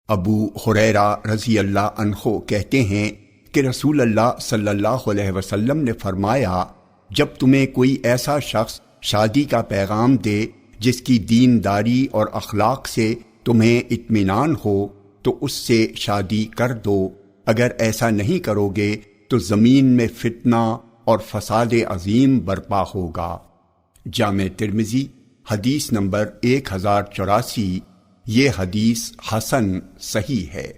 ابو ہریرہ رضی اللہ عنہ کہتے ہیں کہ رسول اللہ صلی اللہ علیہ وسلم نے فرمایا، جب تمہیں کوئی ایسا شخص شادی کا پیغام دے جس کی دینداری اور اخلاق سے تمہیں اطمینان ہو تو اس سے شادی کر دو، اگر ایسا نہیں کرو گے تو زمین میں فتنہ اور فساد عظیم برپا ہوگا۔ جامع ترمذی حدیث نمبر 1084۔ یہ حدیث حسن صحیح ہے۔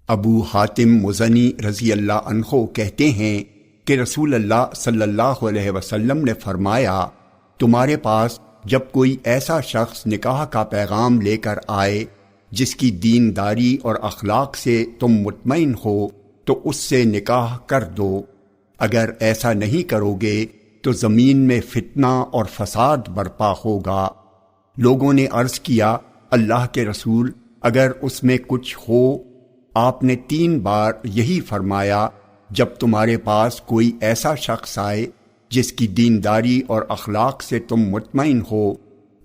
ابو حاتم مزنی رضی اللہ عنہ کہتے ہیں کہ رسول اللہ صلی اللہ علیہ وسلم نے فرمایا، تمہارے پاس جب کوئی ایسا شخص نکاح کا پیغام لے کر آئے جس کی دینداری اور اخلاق سے تم مطمئن ہو تو اس سے نکاح کر دو، اگر ایسا نہیں کرو گے تو زمین میں فتنہ اور فساد برپا ہوگا۔ لوگوں نے عرض کیا، اللہ کے رسول، اگر اس میں کچھ ہو؟ آپ نے 3 بار یہی فرمایا، جب تمہارے پاس کوئی ایسا شخص آئے جس کی دینداری اور اخلاق سے تم مطمئن ہو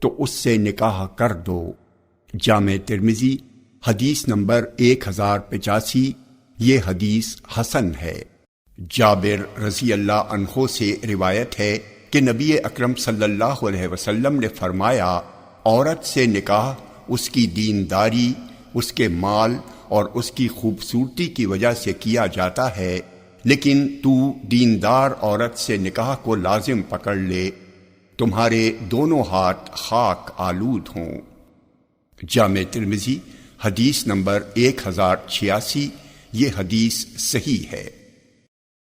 تو اس سے نکاح کر دو۔ جامع ترمذی حدیث نمبر 1085۔ یہ حدیث حسن ہے۔ جابر رضی اللہ عنہ سے روایت ہے کہ نبی اکرم صلی اللہ علیہ وسلم نے فرمایا، عورت سے نکاح اس کی دینداری، اس کے مال اور اس کی خوبصورتی کی وجہ سے کیا جاتا ہے، لیکن تو دیندار عورت سے نکاح کو لازم پکڑ لے، تمہارے دونوں ہاتھ خاک آلود ہوں۔ جامع ترمذی حدیث نمبر 1086۔ یہ حدیث صحیح ہے۔